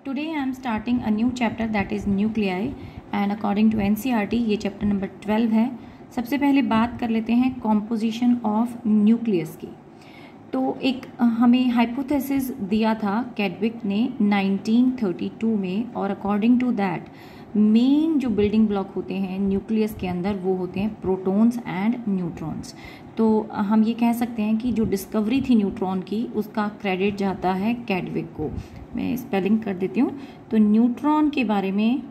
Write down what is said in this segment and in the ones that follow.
Today I am starting a new chapter that is nuclei and according to NCERT ये chapter number 12 है। सबसे पहले बात कर लेते हैं कॉम्पोजिशन ऑफ न्यूक्लियस की। तो एक हमें हाइपोथेसिस दिया था कैडविक ने 1932 में, और अकॉर्डिंग टू दैट मेन जो बिल्डिंग ब्लॉक होते हैं न्यूक्लियस के अंदर वो होते हैं प्रोटॉन्स एंड न्यूट्रॉन्स। तो हम ये कह सकते हैं कि जो डिस्कवरी थी न्यूट्रॉन की उसका क्रेडिट जाता है कैडविक को। मैं स्पेलिंग कर देती हूँ। तो न्यूट्रॉन के बारे में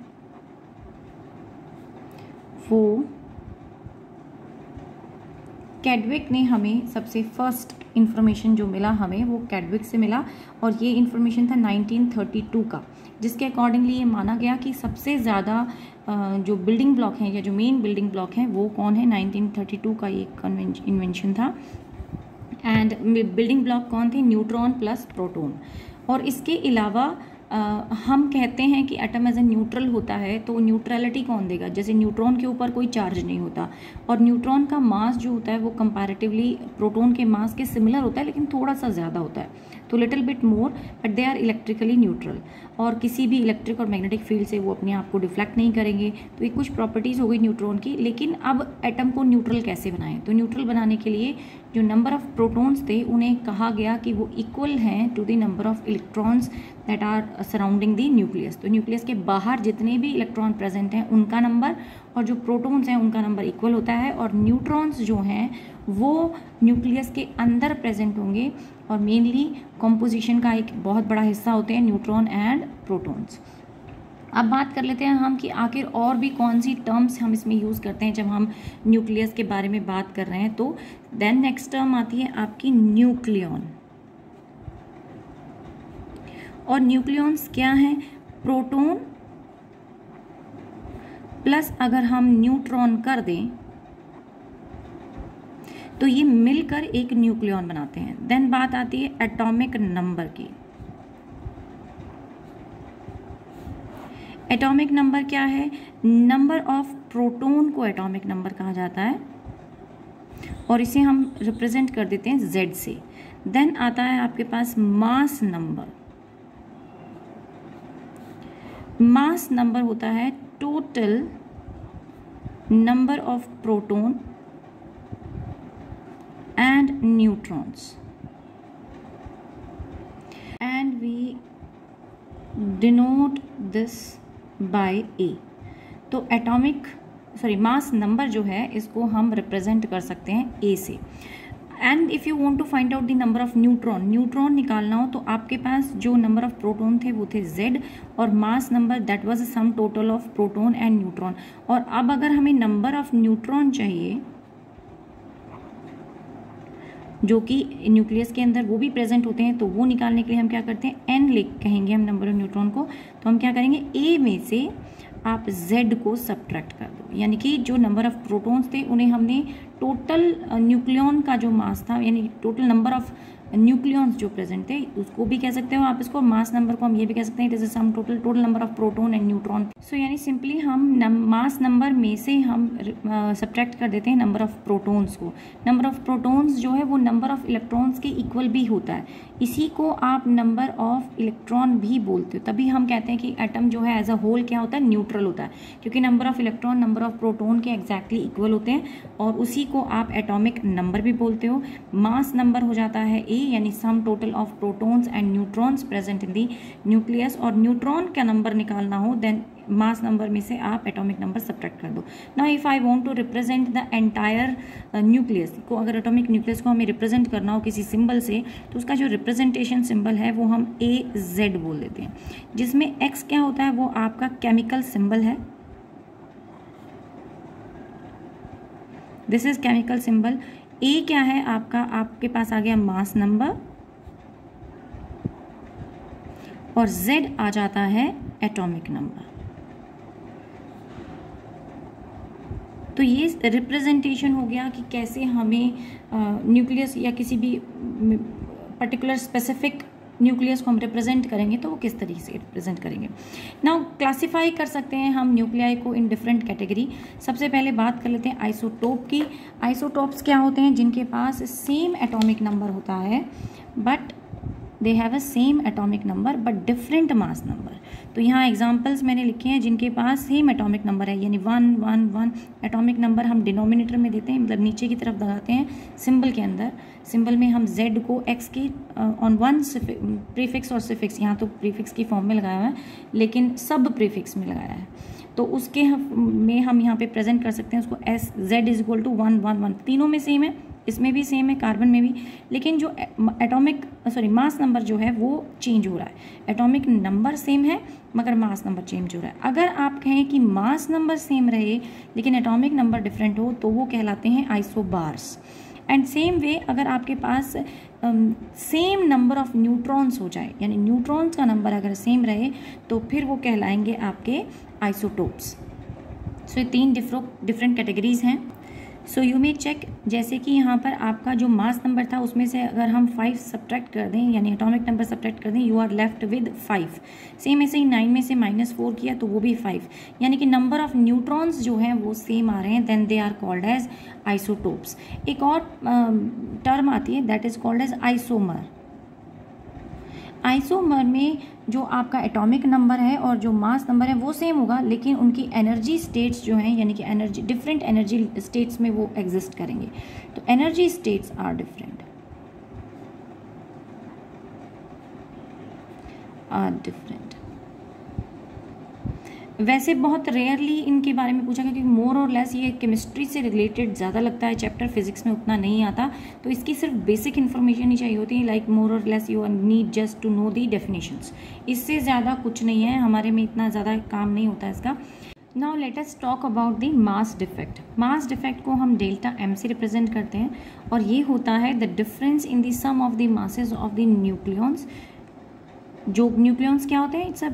वो कैडविक ने हमें सबसे फर्स्ट इंफॉर्मेशन जो मिला हमें वो कैडविक से मिला, और ये इंफॉर्मेशन था 1932 का, जिसके अकॉर्डिंगली ये माना गया कि सबसे ज़्यादा जो बिल्डिंग ब्लॉक हैं या जो मेन बिल्डिंग ब्लॉक हैं वो कौन है। 1932 का ये इन्वेंशन था। एंड बिल्डिंग ब्लॉक कौन थे? Neutron plus proton. और इसके अलावा हम कहते हैं कि एटम एज ए न्यूट्रल होता है, तो न्यूट्रलिटी कौन देगा? जैसे न्यूट्रॉन के ऊपर कोई चार्ज नहीं होता, और न्यूट्रॉन का मास जो होता है वो कंपैरेटिवली प्रोटॉन के मास के सिमिलर होता है, लेकिन थोड़ा सा ज़्यादा होता है, तो little bit more, but they are electrically neutral, और किसी भी इलेक्ट्रिक और मैग्नेटिक फील्ड से वो अपने आप को डिफ्लेक्ट नहीं करेंगे। तो ये कुछ प्रॉपर्टीज़ हो गई न्यूट्रॉन की। लेकिन अब एटम को न्यूट्रल कैसे बनाएं? तो न्यूट्रल बनाने के लिए जो नंबर ऑफ प्रोटॉन्स थे उन्हें कहा गया कि वो इक्वल हैं to the number of electrons that are surrounding the nucleus. तो न्यूक्लियस के बाहर जितने भी इलेक्ट्रॉन प्रेजेंट हैं उनका नंबर और जो प्रोटॉन्स हैं उनका नंबर इक्वल होता है, और न्यूट्रॉन्स जो हैं वो न्यूक्लियस के अंदर प्रेजेंट होंगे, और मेनली कॉम्पोजिशन का एक बहुत बड़ा हिस्सा होते हैं न्यूट्रॉन एंड प्रोटॉन्स। अब बात कर लेते हैं हम कि आखिर और भी कौन सी टर्म्स हम इसमें यूज़ करते हैं जब हम न्यूक्लियस के बारे में बात कर रहे हैं। तो देन नेक्स्ट टर्म आती है आपकी न्यूक्लियॉन। और न्यूक्लियॉन्स क्या हैं? प्रोटॉन प्लस अगर हम न्यूट्रॉन कर दें तो ये मिलकर एक न्यूक्लियॉन बनाते हैं। देन बात आती है एटॉमिक नंबर की। एटॉमिक नंबर क्या है? नंबर ऑफ प्रोटॉन को एटॉमिक नंबर कहा जाता है, और इसे हम रिप्रेजेंट कर देते हैं Z से। देन आता है आपके पास मास नंबर। मास नंबर होता है total number of proton and neutrons, and we denote this by A। तो मास नंबर जो है इसको हम रिप्रेजेंट कर सकते हैं A से। And if you want to find out the number of neutron निकालना हो तो आपके पास जो नंबर ऑफ प्रोटॉन थे वो थे Z, और mass number that was sum total of proton and neutron. और अब अगर हमें नंबर ऑफ न्यूट्रॉन चाहिए जो कि न्यूक्लियस के अंदर वो भी प्रेजेंट होते हैं, तो वो निकालने के लिए हम क्या करते हैं? N कहेंगे हम नंबर ऑफ न्यूट्रॉन को। तो हम क्या करेंगे? A में से आप Z को सब्ट्रैक्ट कर दो, यानी कि जो नंबर ऑफ प्रोटॉन्स थे उन्हें हमने टोटल न्यूक्लियॉन का जो मास था, यानी टोटल नंबर ऑफ न्यूक्लियॉन्स जो प्रेजेंट थे उसको भी कह सकते हो आप इसको। मास नंबर को हम ये भी कह सकते हैं it is sum total number of proton and neutron. So यानी सिंपली हम मास नंबर में से हम सब्ट्रैक्ट कर देते हैं नंबर ऑफ प्रोटॉन्स को। नंबर ऑफ प्रोटॉन्स जो है वो नंबर ऑफ इलेक्ट्रॉन्स के इक्वल भी होता है, इसी को आप नंबर ऑफ इलेक्ट्रॉन भी बोलते हो। तभी हम कहते हैं कि एटम जो है एज अ होल क्या होता है? न्यूट्रल होता है, क्योंकि number of electron number of proton के एग्जैक्टली इक्वल होते हैं, और उसी को आप एटॉमिक नंबर भी बोलते हो। मास नंबर हो जाता है A, यानी sum total of protons and neutrons present in the nucleus. और न्यूट्रॉन का नंबर निकालना हो देन मास नंबर में से आप एटॉमिक नंबर सब्ट्रैक्ट कर दो। Now if I want to represent the entire nucleus को, अगर एटॉमिक न्यूक्लियस को हमें रिप्रेजेंट करना हो किसी सिंबल से, तो उसका जो रिप्रेजेंटेशन सिंबल है वो हम AZ बोल देते हैं, जिसमें X क्या होता है? वो आपका केमिकल सिंबल है। This is chemical symbol. A क्या है आपका? आपके पास आ गया मास नंबर, और Z आ जाता है एटॉमिक नंबर। तो ये रिप्रेजेंटेशन हो गया कि कैसे हमें न्यूक्लियस या किसी भी पर्टिकुलर स्पेसिफिक न्यूक्लियस को हम रिप्रेजेंट करेंगे तो वो किस तरीके से रिप्रेजेंट करेंगे। नाउ क्लासिफाई कर सकते हैं हम न्यूक्लियाई को इन डिफरेंट कैटेगरी। सबसे पहले बात कर लेते हैं आइसोटोप की। आइसोटोप्स क्या होते हैं? जिनके पास सेम एटॉमिक नंबर होता है but they have a same atomic number but different mass number. तो यहाँ एग्जांपल्स मैंने लिखे हैं जिनके पास सेम एटॉमिक नंबर है, यानी 1 1 1 एटॉमिक नंबर हम डिनोमिनेटर में देते हैं, मतलब नीचे की तरफ लगाते हैं सिंबल के अंदर। सिंबल में हम z को x की ऑन वन प्रीफिक्स और सिफिक्स, यहाँ तो प्रीफिक्स की फॉर्म में लगाया हुआ है लेकिन सब प्रीफिक्स में लगाया है, तो उसके में हम यहाँ पे प्रेजेंट कर सकते हैं उसको as z is equal to 1 1 1। तीनों में सेम है, इसमें भी सेम है, कार्बन में भी, लेकिन जो मास नंबर जो है वो चेंज हो रहा है। एटॉमिक नंबर सेम है मगर मास नंबर चेंज हो रहा है। अगर आप कहें कि मास नंबर सेम रहे लेकिन एटॉमिक नंबर डिफरेंट हो तो वो कहलाते हैं आइसोबार्स। एंड सेम वे अगर आपके पास सेम नंबर ऑफ न्यूट्रॉन्स हो जाए, यानी न्यूट्रॉन्स का नंबर अगर सेम रहे तो फिर वो कहलाएंगे आपके आइसोटोप्स। सो ये 3 डिफरेंट कैटेगरीज हैं। सो यू मे चेक, जैसे कि यहाँ पर आपका जो मास नंबर था उसमें से अगर हम 5 सब्ट्रैक्ट कर दें, यानी एटॉमिक नंबर सब्ट्रैक्ट कर दें, you are left with 5। Same ऐसे ही 9 में से -4 किया तो वो भी 5, यानी कि नंबर ऑफ न्यूट्रॉन्स जो हैं वो सेम आ रहे हैं, then they are called as isotopes. एक और टर्म आती है that is called as isomer. Isomer में जो आपका एटॉमिक नंबर है और जो मास नंबर है वो सेम होगा लेकिन उनकी एनर्जी स्टेट्स जो हैं, यानी कि एनर्जी डिफरेंट एनर्जी स्टेट्स में वो एग्जिस्ट करेंगे। तो एनर्जी स्टेट्स आर डिफरेंट। वैसे बहुत रेयरली इनके बारे में पूछा गया क्योंकि मोर और लेस ये केमिस्ट्री से रिलेटेड ज़्यादा लगता है चैप्टर, फिजिक्स में उतना नहीं आता, तो इसकी सिर्फ बेसिक इन्फॉर्मेशन ही चाहिए होती है, लाइक मोर और less you need just to know the definitions. इससे ज़्यादा कुछ नहीं है, हमारे में इतना ज़्यादा काम नहीं होता इसका। Now let us talk about the mass defect. Mass defect को हम डेल्टा एम से रिप्रेजेंट करते हैं और ये होता है the difference in the sum of the masses of the nucleons. जो न्यूक्लियॉन्स क्या होते हैं, it's a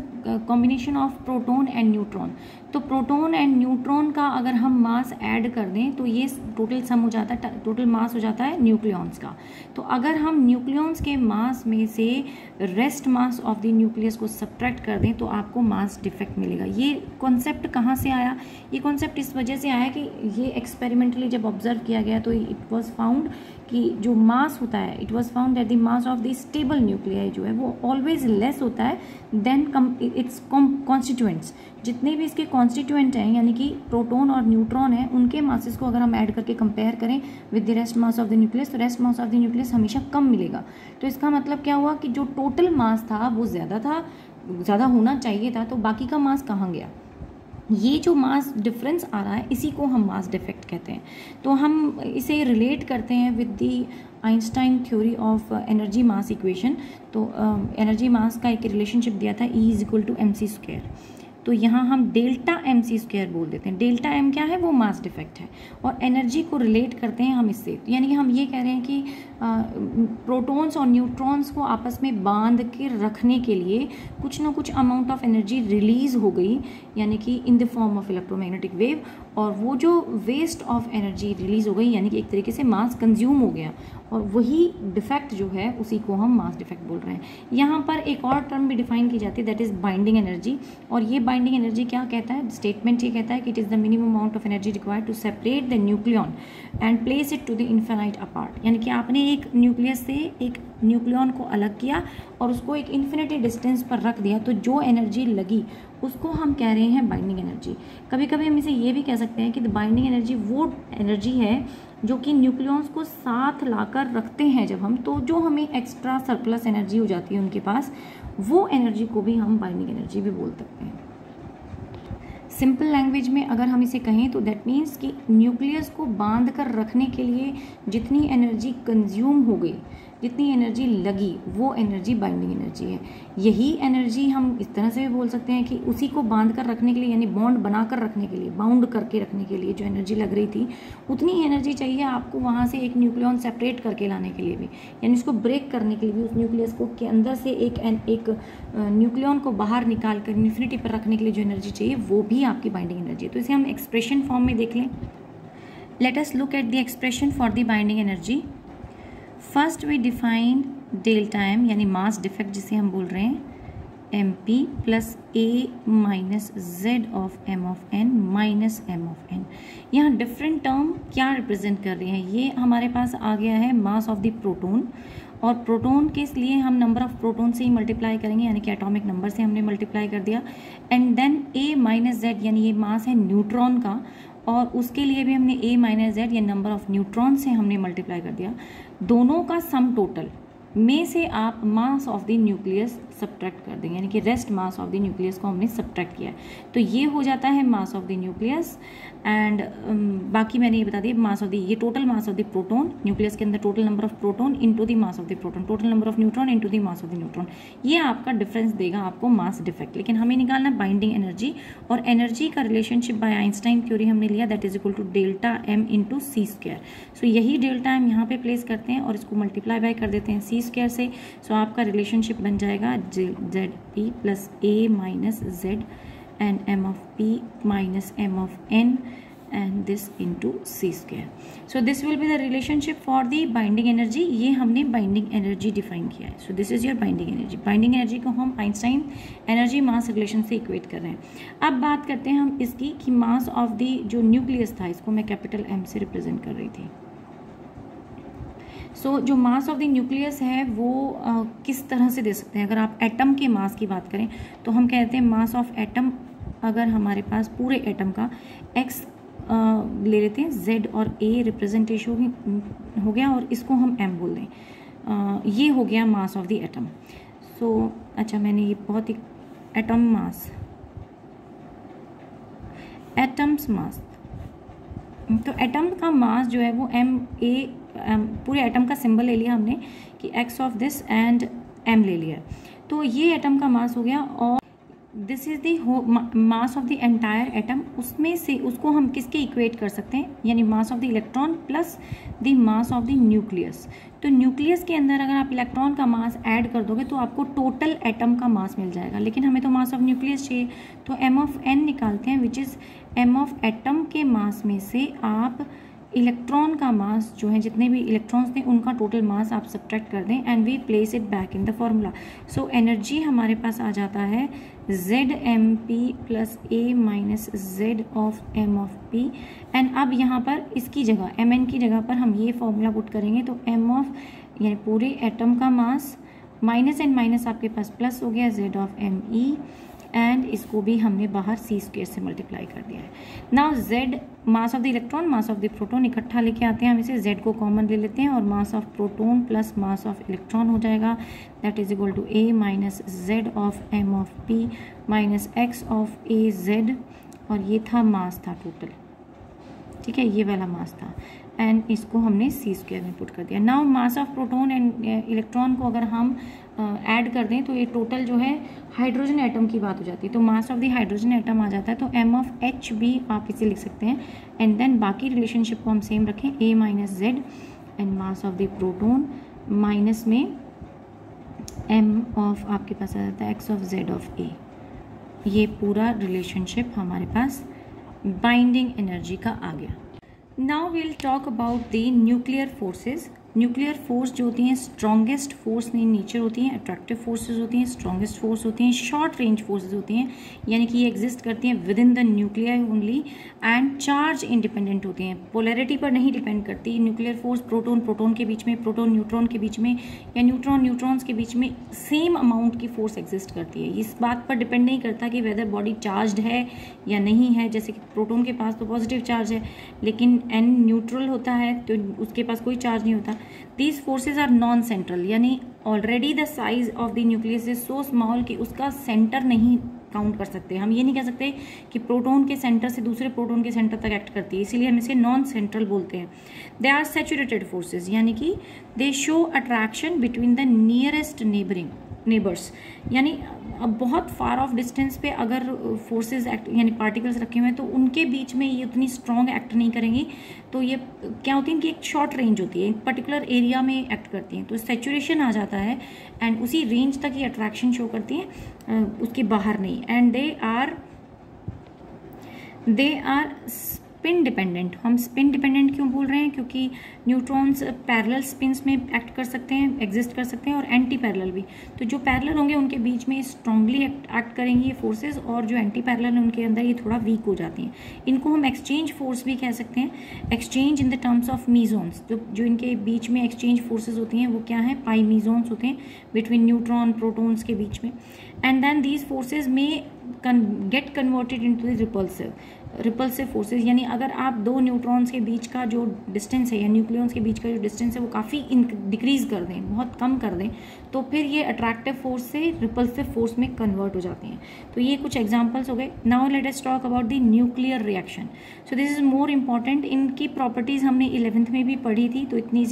combination of proton and neutron. तो प्रोटॉन एंड न्यूट्रॉन का अगर हम मास ऐड कर दें तो ये टोटल सम हो जाता है, टोटल मास हो जाता है न्यूक्लियॉन्स का। तो अगर हम न्यूक्लियॉन्स के मास में से rest mass of the nucleus को सब्ट्रैक्ट कर दें तो आपको मास डिफेक्ट मिलेगा। ये कॉन्सेप्ट कहाँ से आया? ये कॉन्सेप्ट इस वजह से आया कि ये एक्सपेरिमेंटली जब ऑब्जर्व किया गया तो इट वॉज फाउंड कि जो मास होता है, it was found that the mass of the stable nuclei जो है वो ऑलवेज लेस होता है देन इट्स कॉन्स्टिट्यूएंट्स। जितने भी इसके कॉन्स्टिट्यूएंट हैं यानी कि प्रोटॉन और न्यूट्रॉन हैं, उनके मासेस को अगर हम ऐड करके कंपेयर करें with the rest mass of the nucleus तो rest mass of the nucleus हमेशा कम मिलेगा। तो इसका मतलब क्या हुआ कि जो टोटल मास था वो ज़्यादा होना चाहिए था, तो बाकी का मास कहाँ गया? ये जो मास डिफरेंस आ रहा है इसी को हम मास डिफेक्ट कहते हैं। तो हम इसे रिलेट करते हैं with the Einstein theory of energy mass equation. तो एनर्जी मास का एक रिलेशनशिप दिया था E is equal to mc²। तो यहाँ हम डेल्टा mc² बोल देते हैं। डेल्टा m क्या है? वो मास डिफेक्ट है और एनर्जी को रिलेट करते हैं हम इससे, यानी कि हम ये कह रहे हैं कि प्रोटॉन्स और न्यूट्रॉन्स को आपस में बांध के रखने के लिए कुछ ना कुछ अमाउंट ऑफ एनर्जी रिलीज हो गई, यानी कि in the form of electromagnetic wave, और वो जो वेस्ट ऑफ एनर्जी रिलीज हो गई यानी कि एक तरीके से मास कंज्यूम हो गया, और वही डिफेक्ट जो है उसी को हम मास डिफेक्ट बोल रहे हैं। यहाँ पर एक और टर्म भी डिफाइन की जाती है दैट इज बाइंडिंग एनर्जी। और ये बाइंडिंग एनर्जी क्या कहता है? स्टेटमेंट ये कहता है कि it is the minimum amount of energy required to separate the nucleon and place it to the infinite apart. यानी कि आपने एक न्यूक्लियस से एक न्यूक्लियन को अलग किया और उसको एक इन्फिनिटी डिस्टेंस पर रख दिया, तो जो एनर्जी लगी उसको हम कह रहे हैं बाइंडिंग एनर्जी। कभी कभी हम इसे ये भी कह सकते हैं कि बाइंडिंग एनर्जी वो एनर्जी है जो कि न्यूक्लियॉन्स को साथ लाकर रखते हैं जब हम, तो जो हमें एक्स्ट्रा सरप्लस एनर्जी हो जाती है उनके पास, वो एनर्जी को भी हम बाइंडिंग एनर्जी भी बोल सकते हैं। सिंपल लैंग्वेज में अगर हम इसे कहें तो दैट मीन्स कि न्यूक्लियस को बांध कर रखने के लिए जितनी एनर्जी कंज्यूम हो गई, जितनी एनर्जी लगी, वो एनर्जी बाइंडिंग एनर्जी है। यही एनर्जी हम इस तरह से भी बोल सकते हैं कि उसी को बांध कर रखने के लिए, यानी बॉन्ड बनाकर रखने के लिए, बाउंड करके रखने के लिए जो एनर्जी लग रही थी, उतनी एनर्जी चाहिए आपको वहाँ से एक न्यूक्लियॉन सेपरेट करके लाने के लिए भी, यानी उसको ब्रेक करने के लिए भी, उस न्यूक्लियस को के अंदर से एक न्यूक्लियॉन को बाहर निकाल कर इन्फिनिटी पर रखने के लिए जो एनर्जी चाहिए वो भी आपकी बाइंडिंग एनर्जी है। तो इसे हम एक्सप्रेशन फॉर्म में देख लें। Let us look at the expression for the binding energy. First we define delta m यानी मास डिफेक्ट जिसे हम बोल रहे हैं, M P plus A minus Z of M of N minus M of N. यहाँ different term क्या represent कर रहे हैं, ये हमारे पास आ गया है मास ऑफ द प्रोटोन, और प्रोटोन के लिए हम नंबर ऑफ प्रोटोन से ही मल्टीप्लाई करेंगे, यानी कि एटॉमिक नंबर से हमने मल्टीप्लाई कर दिया। And then A minus Z, यानी ये मास है न्यूट्रॉन का, और उसके लिए भी हमने ए माइनस जेड या नंबर ऑफ न्यूट्रॉन से हमने मल्टीप्लाई कर दिया। दोनों का सम टोटल में से आप मास ऑफ द न्यूक्लियस सब्ट्रैक्ट कर देंगे, यानी कि rest mass of the nucleus को हमने सब्ट्रैक्ट किया है, तो ये हो जाता है mass of the nucleus. And बाकी मैंने ये बता दिया मास ऑफ द, ये total mass of the proton, nucleus के अंदर total number of proton into the mass of the proton, total number of neutron into the mass of the neutron. ये आपका डिफरेंस देगा आपको मास डिफेक्ट। लेकिन हमें निकालना बाइंडिंग एनर्जी, और एनर्जी का रिलेशनशिप बाय आइंस्टाइन थ्योरी हमने लिया, that is equal to delta M into C square. So यही डेल्टा एम यहाँ पे प्लेस करते हैं और इसको मल्टीप्लाई बाय कर देते हैं सी स्क्वायर से। सो आपका रिलेशनशिप बन जाएगा Z P plus A minus Z and M of P minus M of N and this into c square. So this will be the relationship for the binding energy. ये हमने binding energy define किया है. So this is your binding energy. Binding energy को हम Einstein energy मास relation से equate कर रहे हैं। अब बात करते हैं हम इसकी कि मास ऑफ द जो न्यूक्लियस था, इसको मैं कैपिटल एम से रिप्रेजेंट कर रही थी। सो जो मास ऑफ द न्यूक्लियस है वो किस तरह से दे सकते हैं। अगर आप एटम के मास की बात करें तो हम कहते हैं मास ऑफ एटम, अगर हमारे पास पूरे एटम का एक्स ले लेते हैं, z और a रिप्रेजेंटेशन हो गया और इसको हम m बोल दें, ये हो गया मास ऑफ द एटम। सो अच्छा, मैंने ये बहुत ही एटम मास, एटम्स मास, तो एटम का मास जो है वो पूरे एटम का सिंबल ले लिया हमने कि x of this and m ले लिया, तो ये एटम का मास हो गया। और this is the mass of the entire atom, उसमें से उसको हम किसके इक्वेट कर सकते हैं, यानी मास of the electron plus the mass of the nucleus. तो न्यूक्लियस के अंदर अगर आप इलेक्ट्रॉन का मास ऐड कर दोगे तो आपको टोटल एटम का मास मिल जाएगा, लेकिन हमें तो मास ऑफ न्यूक्लियस चाहिए, तो एम ऑफ एन निकालते हैं, which is M of atom के मास में से आप इलेक्ट्रॉन का मास जो है, जितने भी इलेक्ट्रॉन्स थे उनका टोटल मास आप सब्ट्रैक्ट कर दें and we place it back in the formula. So energy हमारे पास आ जाता है Z M P plus A minus Z of M of P. And अब यहाँ पर इसकी जगह एम एन की जगह पर हम ये फॉर्मूला पुट करेंगे, तो एम ऑफ यानी पूरे एटम का मास माइनस एंड माइनस आपके पास प्लस हो गया, Z of M E, and इसको भी हमने बाहर सी स्क्वायर से मल्टीप्लाई कर दिया है। Now Z mass of the electron, mass of the proton इकट्ठा लेके आते हैं हम इसे, जेड को कॉमन ले लेते हैं और mass of proton plus mass of electron हो जाएगा, that is equal to A minus Z of M of P minus X of A Z, और ये था मास था टोटल, ठीक है, ये वाला मास था, एंड इसको हमने सी स्क्वायर में पुट कर दिया। Now mass of proton and electron को अगर हम ऐड कर दें तो ये टोटल जो है हाइड्रोजन एटम की बात हो जाती है, तो mass of the hydrogen atom आ जाता है, तो एम ऑफ एच भी आप इसे लिख सकते हैं। एंड देन बाकी रिलेशनशिप को हम सेम रखें, A minus Z and mass of the proton minus में एम ऑफ आपके पास आ जाता है X of Z of A. ये पूरा रिलेशनशिप हमारे पास बाइंडिंग एनर्जी का आ गया। Now we'll talk about the nuclear forces. Nuclear force जो होती हैं स्ट्रॉन्गेस्ट फोर्स इन नेचर होती हैं, अट्रैक्टिव फोर्सेस होती हैं, स्ट्रॉन्गेस्ट फोर्स होती हैं, शॉर्ट रेंज फोर्सेस होती हैं, यानी कि ये एग्जिस्ट करती हैं with in the nuclear only, and charge independent होती हैं, पोलैरिटी पर नहीं डिपेंड करती। न्यूक्लियर फोर्स प्रोटोन प्रोटोन के बीच में, प्रोटोन न्यूट्रॉन के बीच में, या न्यूट्रॉन न्यूट्रॉन्स के बीच में सेम अमाउंट की फोर्स एग्जिस्ट करती है। इस बात पर डिपेंड नहीं करता कि वेदर बॉडी चार्ज है या नहीं है, जैसे कि प्रोटोन के पास तो पॉजिटिव चार्ज है लेकिन एन न्यूट्रल होता है तो उसके पास कोई चार्ज नहीं होता। These forces are non-central, यानी already the size of the nucleus is so small कि उसका सेंटर नहीं काउंट कर सकते। हम ये नहीं कह सकते कि प्रोटोन के सेंटर से दूसरे प्रोटोन के सेंटर तक एक्ट करती है, इसीलिए हम इसे नॉन सेंट्रल बोलते हैं। दे आर सैचुरेटेड फोर्सेज, यानी कि दे show attraction between the nearest neighbours, यानी अब बहुत फार ऑफ डिस्टेंस पे अगर फोर्सेस एक्ट यानी पार्टिकल्स रखे हुए हैं तो उनके बीच में ये उतनी स्ट्रॉन्ग एक्ट नहीं करेंगी, तो ये क्या होती है कि एक शॉर्ट रेंज होती है, एक पर्टिकुलर एरिया में एक्ट करती हैं, तो सैचुरेशन आ जाता है एंड उसी रेंज तक ये अट्रैक्शन शो करती हैं, उसके बाहर नहीं। And they are spin dependent. हम स्पिन डिपेंडेंट क्यों बोल रहे हैं? क्योंकि न्यूट्रॉन्स पैरेलल स्पिन्स में एक्ट कर सकते हैं, एग्जिस्ट कर सकते हैं, और एंटी पैरेलल भी। तो जो पैरेलल होंगे उनके बीच में स्ट्रांगली एक्ट करेंगी ये फोर्सेज, और जो एंटी पैरेलल है उनके अंदर ये थोड़ा वीक हो जाती हैं। इनको हम एक्सचेंज फोर्स भी कह सकते हैं। Exchange in the terms of mesons, जो इनके बीच में एक्सचेंज फोर्सेज होती हैं वो क्या है? पाई मीजोन्स होते हैं बिटवीन न्यूट्रॉन प्रोटॉन्स के बीच में। एंड देन दीज फोर्सेज में get converted into the repulsive forces. यानी अगर आप दो न्यूट्रॉन्स के बीच का जो डिस्टेंस है या न्यूक्लियॉन्स के बीच का जो डिस्टेंस है वो काफ़ी डिक्रीज कर दें, बहुत कम कर दें, तो फिर ये अट्रैक्टिव फोर्स से रिपल्सिव फोर्स में कन्वर्ट हो जाती हैं। तो ये कुछ एग्जांपल्स हो गए। Now let us talk about the nuclear reaction. So this is more important. इनकी प्रॉपर्टीज़ हमने 11th में भी पढ़ी थी, तो इतनी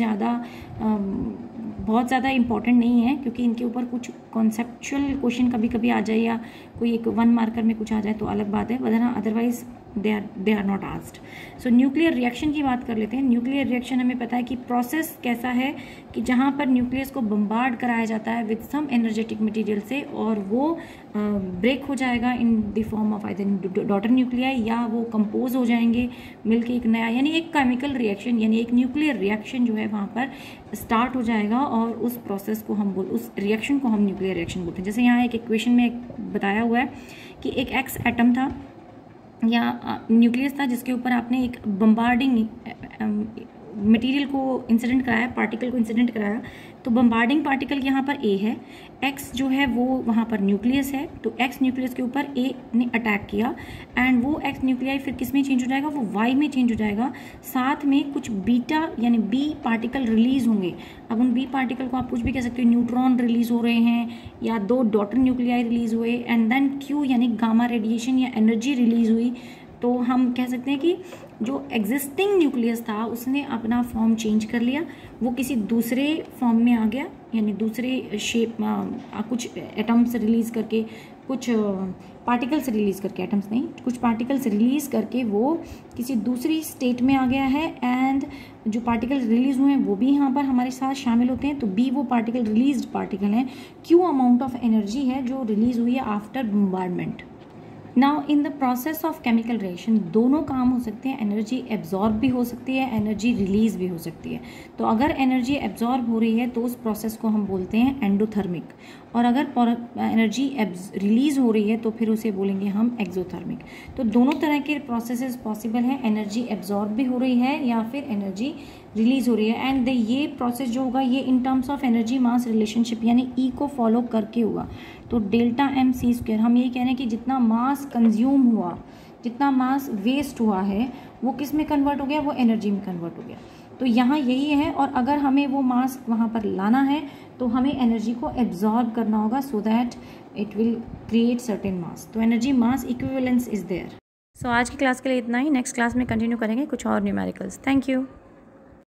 बहुत ज़्यादा इंपॉर्टेंट नहीं है, क्योंकि इनके ऊपर कुछ कॉन्सेप्चुअल क्वेश्चन कभी कभी आ जाए या कोई एक 1 मार्कर में कुछ आ जाए तो अलग बात है, वरना otherwise they are not asked. So nuclear reaction की बात कर लेते हैं। न्यूक्लियर रिएक्शन हमें पता है कि प्रोसेस कैसा है कि जहाँ पर न्यूक्लियस को बम्बार्ड कराया जाता है विद सम एनर्जेटिक मटेरियल से, और वो ब्रेक हो जाएगा in the form of either daughter nuclei, या वो कंपोज हो जाएंगे मिलके एक नया, यानी एक केमिकल रिएक्शन, यानी एक न्यूक्लियर रिएक्शन जो है वहाँ पर स्टार्ट हो जाएगा, और उस प्रोसेस को उस रिएक्शन को हम न्यूक्लियर रिएक्शन बोलते हैं। जैसे यहाँ एक इक्वेशन में बताया हुआ है कि एक एक्स एटम था या न्यूक्लियस था, जिसके ऊपर आपने एक बम्बार्डिंग मटेरियल को इंसिडेंट कराया, पार्टिकल को इंसिडेंट कराया। तो बम्बार्डिंग पार्टिकल यहाँ पर ए है, एक्स जो है वो वहाँ पर न्यूक्लियस है, तो एक्स न्यूक्लियस के ऊपर ए ने अटैक किया, एंड वो एक्स न्यूक्लियाई फिर किस में चेंज हो जाएगा? वो वाई में चेंज हो जाएगा। साथ में कुछ बीटा यानी बी पार्टिकल रिलीज होंगे। अब उन बी पार्टिकल को आप कुछ भी कह सकते हो, न्यूट्रॉन रिलीज हो रहे हैं या 2 डॉटर न्यूक्लियाई रिलीज हुए, एंड देन क्यू यानी गामा रेडिएशन या एनर्जी रिलीज हुई। तो हम कह सकते हैं कि जो एग्जिस्टिंग न्यूक्लियस था उसने अपना फॉर्म चेंज कर लिया, वो किसी दूसरे फॉर्म में आ गया, यानी दूसरे शेप कुछ एटम्स रिलीज करके, कुछ पार्टिकल्स रिलीज करके, एटम्स नहीं, कुछ पार्टिकल्स रिलीज करके वो किसी दूसरी स्टेट में आ गया है, एंड जो पार्टिकल रिलीज हुए हैं वो भी यहाँ पर हमारे साथ शामिल होते हैं। तो बी वो पार्टिकल रिलीज्ड पार्टिकल हैं, क्यू अमाउंट ऑफ एनर्जी है जो रिलीज हुई है after bombardment. Now in the process of chemical reaction दोनों काम हो सकते हैं, एनर्जी एब्जॉर्ब भी हो सकती है, एनर्जी रिलीज भी हो सकती है। तो अगर एनर्जी एब्जॉर्ब हो रही है तो उस प्रोसेस को हम बोलते हैं एंडोथर्मिक, और अगर एनर्जी रिलीज हो रही है तो फिर उसे बोलेंगे हम एक्सोथर्मिक। तो दोनों तरह के प्रोसेसेस पॉसिबल है, एनर्जी एब्जॉर्ब भी हो रही है या फिर एनर्जी रिलीज हो रही है। एंड ये प्रोसेस जो होगा ये in terms of energy mass relationship यानी ई को फॉलो करके होगा। तो डेल्टा एम सी स्क्वायर, हम ये कह रहे हैं कि जितना मास कंज्यूम हुआ, जितना मास वेस्ट हुआ है वो किस में कन्वर्ट हो गया? वो एनर्जी में कन्वर्ट हो गया। तो यहाँ यही है, और अगर हमें वो मास वहाँ पर लाना है तो हमें एनर्जी को एब्जॉर्ब करना होगा, so that it will create certain mass. तो energy mass equivalence is there. So आज की क्लास के लिए इतना ही। नेक्स्ट क्लास में कंटिन्यू करेंगे कुछ और न्यूमेरिकल्स। Thank you.